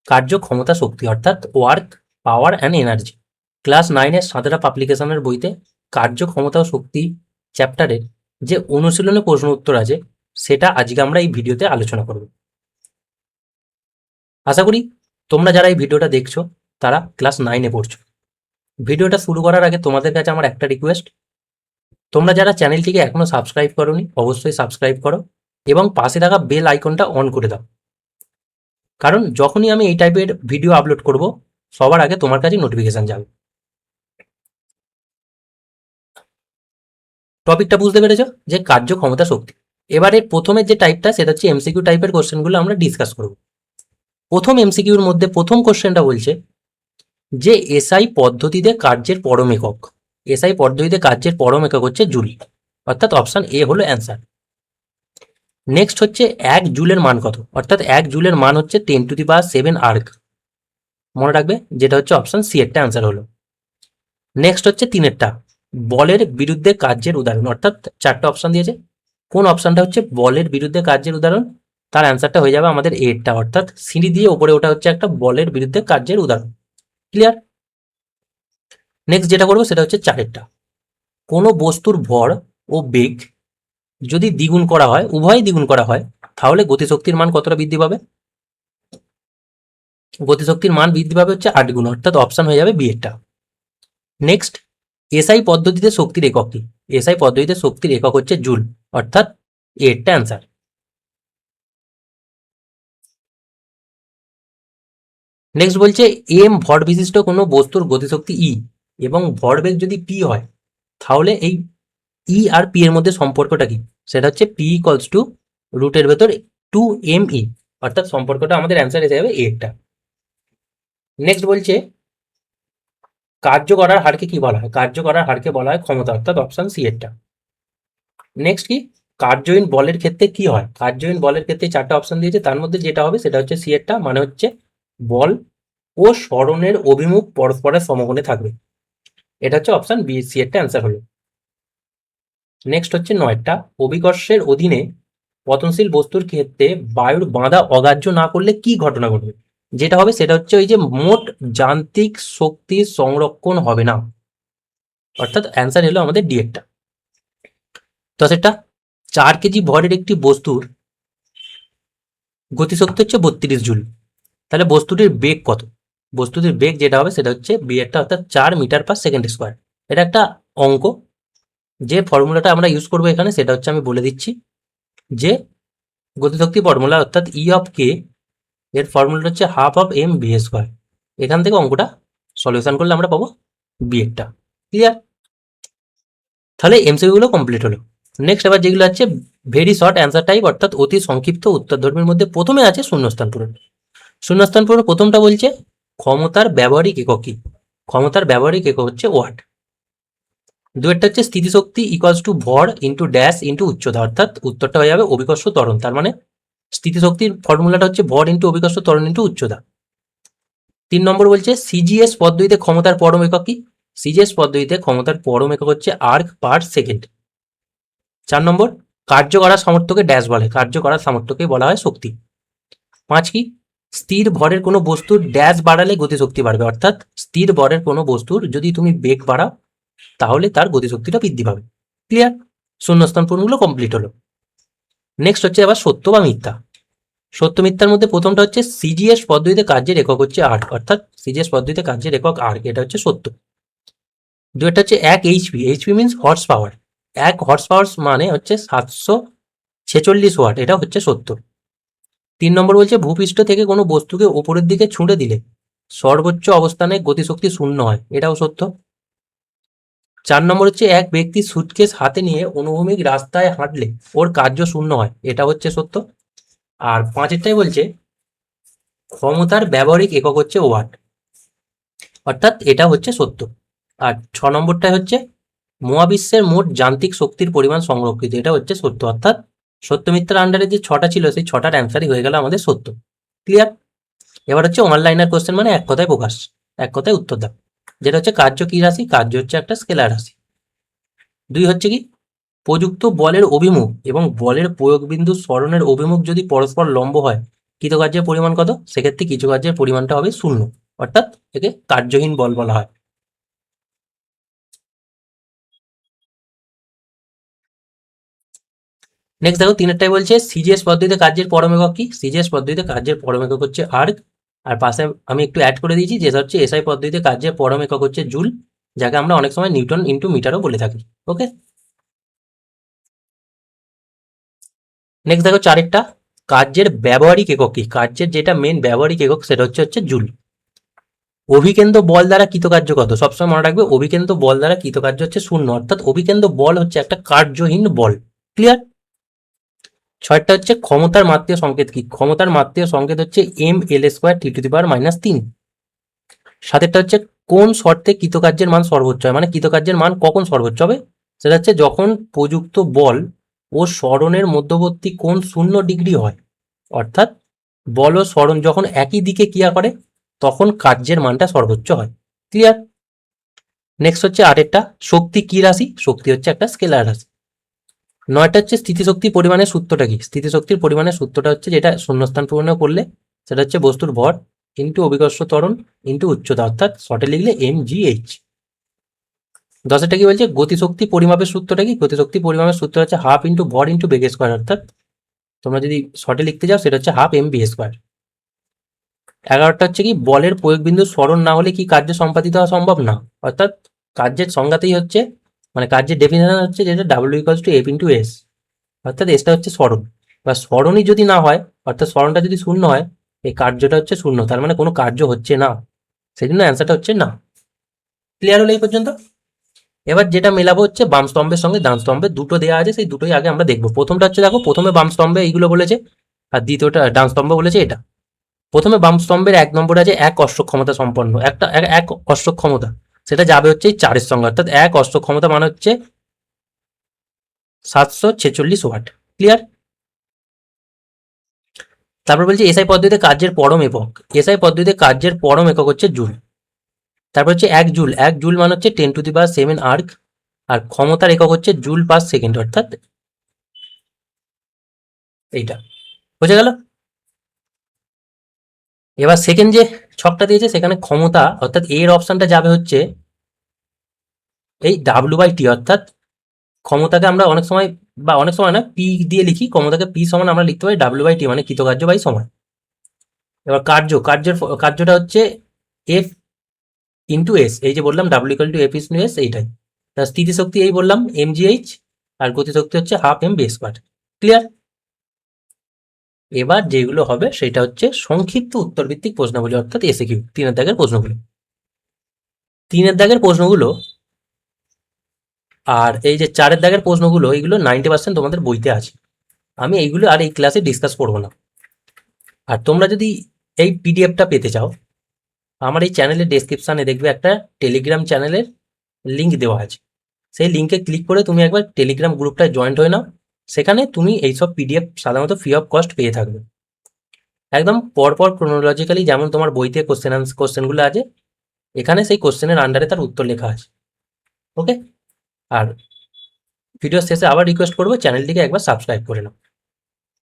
কার্যক্ষমতা শক্তি অর্থাৎ work power and energy. Class 9-এর সাঁতারা পাবলিকেশনের বইতে কার্যক্ষমতা ও শক্তি চ্যাপ্টারের যে অনুশীলনে প্রশ্ন উত্তর আছে সেটা আজকে আমরা এই ভিডিওতে আলোচনা করব। আশা করি তোমরা যারা এই ভিডিওটা দেখছো তারা ক্লাস 9-এ পড়ছো। ভিডিওটা শুরু করার আগে তোমাদের কাছে আমার একটা রিকোয়েস্ট, তোমরা যারা চ্যানেলটিকে এখনো সাবস্ক্রাইব করোনি অবশ্যই সাবস্ক্রাইব করো এবং পাশে থাকা বেল আইকনটা অন করে দাও, কারণ যখনই আমি এই টাইপের ভিডিও আপলোড করব সবার আগে তোমার কাছে নোটিফিকেশন যাবে। টপিকটা বুঝতে পেরেছ যে কার্যক্ষমতা শক্তি। এবারে প্রথমের যে টাইপটা সেটা হচ্ছে এমসিকিউ টাইপের কোশ্চেনগুলো আমরা ডিসকাস করব। প্রথম এমসিকিউর মধ্যে প্রথম কোশ্চেনটা বলছে যে এসআই পদ্ধতিতে কার্যের পরম একক। এসআই পদ্ধতিতে কার্যের পরম একক হচ্ছে জুল, অর্থাৎ অপশন এ হলো অ্যান্সার। নেক্সট হচ্ছে 1 জুলের মান কত, অর্থাৎ 1 জুলের মান হচ্ছে 10⁷ আর্ক, মনে রাখবে, যেটা হচ্ছে অপশন সি এরটা অ্যান্সার হলো। নেক্সট হচ্ছে 3-এরটা বলের বিরুদ্ধে কার্যের উদাহরণ, অর্থাৎ 4টা অপশন দিয়েছে, কোন অপশনটা হচ্ছে বলের বিরুদ্ধে কার্যের উদাহরণ, তার অ্যান্সারটা হয়ে যাবে আমাদের এরটা, অর্থাৎ সিঁড়ি দিয়ে ওপরে ওটা হচ্ছে একটা বলের বিরুদ্ধে কার্যের উদাহরণ। ক্লিয়ার? নেক্সট যেটা করবো সেটা হচ্ছে 4-এরটা, কোনো বস্তুর ভর ও বেগ যদি দ্বিগুণ করা হয়, উভয় দ্বিগুণ করা হয়, তাহলে গতিশক্তির মান কতটা বৃদ্ধি পাবে? গতিশক্তির মান বৃদ্ধি পাবে হচ্ছে 8 গুণ, অর্থাৎ অপশন হয়ে যাবে বি এরটা। নেক্সট, এসআই পদ্ধতিতে শক্তির একক কি? এসআই পদ্ধতিতে শক্তির একক হচ্ছে জুল, অর্থাৎ এরটা অ্যান্সার। নেক্সট বলছে এম ভর বিশিষ্ট কোনো বস্তুর গতিশক্তি ই এবং ভরবেগ যদি পি হয়, তাহলে এই ই আর পি এর মধ্যে সম্পর্কটা কি? সেটা হচ্ছে পি ইকুয়ালস টু রুটের ভেতর 2mE, অর্থাৎ সম্পর্কটা আমাদের অ্যান্সার এসে যাবে এটা। নেক্সট বলছে কার্য করার হারকে কি বলা হয়? কার্য করার হারকে বলা হয় ক্ষমতা, অর্থাৎ অপশন সি এরটা। নেক্সট কি কার্যহীন বলের ক্ষেত্রে কি হয়? কার্যহীন বলের ক্ষেত্রে 4টা অপশন দিয়েছে, তার মধ্যে যেটা হবে সেটা হচ্ছে সি এরটা, মানে হচ্ছে বল ও সরণের অভিমুখ পরস্পরের সমকোণে থাকবে, এটা হচ্ছে অপশন বি সি এরটা অ্যান্সার হলো। নেক্সট হচ্ছে 9টা অভিকর্ষের অধীনে পতনশীল বস্তুর ক্ষেত্রে বায়ুর বাঁধা অগ্রাহ্য না করলে কি ঘটনা ঘটবে? যেটা হবে সেটা হচ্ছে ওই যে মোট যান্ত্রিক শক্তি সংরক্ষণ হবে না, অর্থাৎ অ্যান্সার হলো আমাদের ডি এরটা। 10-এরটা 4 কেজি ভরের একটি বস্তুর গতিশক্তি হচ্ছে 32 জুল, তাহলে বস্তুটির বেগ কত? বস্তুটির বেগ যেটা হবে সেটা হচ্ছে বি এরটা, অর্থাৎ 4 মিটার/সেকেন্ড স্কোয়ার। এটা একটা অঙ্ক, যে ফর্মুলাটা আমরা ইউজ করবো এখানে সেটা হচ্ছে আমি বলে দিচ্ছি, যে গতিশক্তি ফর্মুলা অর্থাৎ ই অফ কে এর ফর্মুলাটা হচ্ছে ½ এখান থেকে অঙ্কটা সলিউশন করলে আমরা পাবো বি এরটা। ক্লিয়ার? তাহলে এমসিকিউগুলো কমপ্লিট হলো। নেক্সট আবার যেগুলো আছে ভেরি শর্ট অ্যান্সার টাইপ, অর্থাৎ অতি সংক্ষিপ্ত উত্তরধর্মীর মধ্যে প্রথমে আছে শূন্যস্থান পূরণ। শূন্যস্থান পূরণ প্রথমটা বলছে ক্ষমতার ব্যবহারিক একক কি? ক্ষমতার ব্যবহারিক একক হচ্ছে ওয়াট। 2-এরটা হচ্ছে স্থিতিশক্তি ইকুয়ালস টু ভর ইন্টু ড্যাশ ইন্টু উচ্চতা, অর্থাৎ উত্তরটা হয়ে যাবে অভিকর্ষ ত্বরণ, তার মানে স্থিতিশক্তির ফর্মুলাটা হচ্ছে ভর ইন্টু অভিকর্ষ ত্বরণ ইন্টু উচ্চতা। 3 নম্বর বলছে সিজিএস পদ্ধতিতে ক্ষমতার পরম একক কি? সিজিএস পদ্ধতিতে ক্ষমতার পরম একক হচ্ছে আর্ক পার সেকেন্ড। 4 নম্বর কার্য করার সামর্থ্যকে ড্যাশ বলে? কার্য করার সামর্থ্যকে বলা হয় শক্তি। 5 কি স্থির ভরের কোনো বস্তুর ড্যাশ বাড়ালে গতিশক্তি বাড়বে, অর্থাৎ স্থির ভরের কোনো বস্তুর যদি তুমি বেগ বাড়াও তাহলে তার গতিশক্তিটা বৃদ্ধি পাবে। ক্লিয়ার? শূন্যস্থান পূরণগুলো কমপ্লিট হলো। নেক্সট হচ্ছে আবার সত্য বা মিথ্যা। সত্য মিথ্যার মধ্যে প্রথমটা হচ্ছে সিজিএস পদ্ধতিতে কার্যের একক হচ্ছে আর্ক, অর্থাৎ সিজিএস পদ্ধতিতে কার্যের একক আর্ক, এটা হচ্ছে সত্য। 2-টা হচ্ছে 1 HP, HP means horse power, 1 horse power মানে হচ্ছে 746 ওয়াট, এটা হচ্ছে সত্য। 3 নম্বর বলছে ভূপৃষ্ঠ থেকে কোনো বস্তুকে উপরের দিকে ছুঁড়ে দিলে সর্বোচ্চ অবস্থানে গতিশক্তি 0 হয়, এটাও সত্য। 4 নম্বর হচ্ছে এক ব্যক্তি সুটকেস হাতে নিয়ে অনুভূমিক রাস্তায় হাঁটলে ওর কার্য 0 হয়, এটা হচ্ছে সত্য। আর 5-এরটাই বলছে ক্ষমতার ব্যবহারিক একক হচ্ছে ওয়াট, অর্থাৎ এটা হচ্ছে সত্য। আর 6 নম্বরটাই হচ্ছে মহাবিশ্বের মোট যান্ত্রিক শক্তির পরিমাণ সংরক্ষিত, এটা হচ্ছে সত্য, অর্থাৎ সত্য মিথ্যার আন্ডারে যে 6টা ছিল সেই 6টার অ্যান্সারই হয়ে গেল আমাদের সত্য। ক্লিয়ার? এবার হচ্ছে অনলাইনার কোশ্চেন, মানে এক কথায় প্রকাশ, এক কথায় উত্তর দাও, যেটা হচ্ছে কার্য কি রাশি? কার্য হচ্ছে একটা স্কেলার রাশি। 2 হচ্ছে কি প্রযুক্ত বলের অভিমুখ এবং বলের প্রয়োগ বিন্দু সরণের অভিমুখ যদি পরস্পর লম্ব হয় কৃতকার্যের পরিমাণ কত, সেক্ষেত্রে কৃতকার্যের পরিমাণটা হবে 0, অর্থাৎ একে কার্যহীন বল বলা হয়। নেক্সট দেখো 3-টাই বলছে সিজিএস পদ্ধতিতে কার্যের পরম একক কি, সিজিএস পদ্ধতিতে কার্যের পরম একক হচ্ছে আর্ক, আর পাশে আমি একটু অ্যাড করে দিয়েছি যেটা হচ্ছে এসআই পদ্ধতিতে কার্যের পরম একক হচ্ছে জুল, যাকে আমরা অনেক সময় নিউটন ইন্টু মিটারও বলে থাকি। ওকে, নেক্সট দেখো 4-টা কার্যের ব্যবহারিক একক কি, কার্যের যেটা মেন ব্যবহারিক একক সেটা হচ্ছে জুল। অভিকেন্দ্র বল দ্বারা কৃতকার্য কত, সবসময় মনে রাখবে অভিকেন্দ্র বল দ্বারা কৃতকার্য হচ্ছে 0, অর্থাৎ অভিকেন্দ্র বল হচ্ছে একটা কার্যহীন বল। ক্লিয়ার। 6টা হচ্ছে ক্ষমতার মাত্রীয় সংকেত কি, ক্ষমতার মাত্রীয় সংকেত হচ্ছে ml² (10⁻³ 3). 7টা হচ্ছে কোন শর্তে কৃতকার্যের মান সর্বোচ্চ হয়, মানে কৃতকার্যের মান কখন সর্বোচ্চ হবে, সেটা হচ্ছে যখন প্রযুক্ত বল ও সরণের মধ্যবর্তী কোণ 0 ডিগ্রি হয়, অর্থাৎ বল ও সরণ যখন একই দিকে ক্রিয়া করে তখন কার্যের মানটা সর্বোচ্চ হয়। ক্লিয়ার। নেক্সট হচ্ছে 8-টা শক্তি কি রাশি, শক্তি হচ্ছে একটা স্কেলার রাশি। 9টা হচ্ছে স্থিতিশক্তি পরিমাণের সূত্রটা কি, স্থিতিশক্তির পরিমাণের সূত্রটা হচ্ছে যেটা শূন্যস্থান পূরণ করলে সেটা হচ্ছে বস্তুর ভর ইন্টু অভিকর্ষ ত্বরণ ইন্টু উচ্চতা, অর্থাৎ শর্টে লিখলে mgh। 10টা কি বলছে গতিশক্তি পরিমাপের সূত্রটা কি, গতিশক্তি পরিমাপের সূত্র হচ্ছে হাফ ইন্টু ভর ইন্টু বেগ স্কোয়ার, অর্থাৎ তোমরা যদি শর্টে লিখতে যাও সেটা হচ্ছে হাফ mv²। 11টা হচ্ছে কি বলের প্রয়োগ বিন্দু সরণ না হলে কি কার্য সম্পাদিত হওয়া সম্ভব না, অর্থাৎ কার্যের সংজ্ঞাতেই হচ্ছে, মানে কার্যের ডেফিনেশন হচ্ছে যেটা W=F/s, অর্থাৎ এসটা হচ্ছে সরণ, বা সরণই যদি না হয় অর্থাৎ সরণটা যদি 0 হয় এই কার্যটা হচ্ছে 0, তার মানে কোনো কার্য হচ্ছে না, সেই জন্য অ্যান্সারটা হচ্ছে না। ক্লিয়ার হলো এই পর্যন্ত। এবার যেটা মেলাবো হচ্ছে বাম স্তম্ভের সঙ্গে ডান স্তম্ভে, দুটো দেওয়া আছে সেই দুটোই আগে আমরা দেখবো। প্রথমটা হচ্ছে দেখো প্রথমে বাম স্তম্ভে এইগুলো বলেছে আর দ্বিতীয়টা ডান স্তম্ভ বলেছে এটা। প্রথমে বাম স্তম্ভের 1 নম্বর আছে 1 অশ্ব ক্ষমতা সম্পন্ন, একটা 1 অশ্ব ক্ষমতা, সেটা যাবে হচ্ছে 4-এর সঙ্গে, অর্থাৎ 1 অশ্ব ক্ষমতা মানে হচ্ছে 746 ওয়াট। ক্লিয়ার। তারপর বলছে এসআই পদ্ধতিতে কার্যের পরম একক, এসআই পদ্ধতিতে কার্যের পরম একক হচ্ছে জুল। তারপর হচ্ছে 1 জুল, 1 জুল মানে হচ্ছে 10⁻7 আর্ক, আর ক্ষমতার একক হচ্ছে জুল পার সেকেন্ড, অর্থাৎ এইটা। বুঝে গেল। এবার সেকেন্ড যে ছকটা দিয়েছে সেখানে ক্ষমতা, অর্থাৎ এর অপশনটা যাবে হচ্ছে এই W/T, অর্থাৎ ক্ষমতাকে আমরা অনেক সময় বা অনেক সময় না পি দিয়ে লিখি, ক্ষমতাকে পি সমান আমরা লিখতে পারি W/T, মানে কৃতকার্য বাই সময়। এবার কার্যটা হচ্ছে F ইন্টু এস, এই যে বললাম W=F/s এইটাই। তার স্থিতিশক্তি এই বললাম mgh, আর গতিশক্তি হচ্ছে হাফ mv²। ক্লিয়ার। এবার যেগুলো হবে সেটা হচ্ছে সংক্ষিপ্ত উত্তরভিত্তিক প্রশ্নগুলি, অর্থাৎ এসএকিউ, 3-এর দাগের প্রশ্নগুলো। 3-এর দাগের প্রশ্নগুলো আর এই যে 4-এর দাগের প্রশ্নগুলো, এইগুলো 90% তোমাদের বইতে আছে, আমি এইগুলো আর এই ক্লাসে ডিসকাস করবো না। আর তোমরা যদি এই পিডিএফটা পেতে চাও, আমার এই চ্যানেলের ডেসক্রিপশানে দেখবে একটা টেলিগ্রাম চ্যানেলের লিঙ্ক দেওয়া আছে, সেই লিঙ্কে ক্লিক করে তুমি একবার টেলিগ্রাম গ্রুপটায় জয়েন্ট হয়ে নাও, সেখানে তুমি এইসব পিডিএফ সাধারণত ফ্রি অফ কস্ট পেয়ে থাকবে, একদম পরপর ক্রোনোলজিক্যালি, যেমন তোমার বইতে কোশ্চেনগুলো আছে এখানে সেই কোশ্চেনের আন্ডারে তার উত্তর লেখা আছে। ওকে, আর ভিডিও শেষে আবার রিকোয়েস্ট করবো চ্যানেলটিকে একবার সাবস্ক্রাইব করে নাও।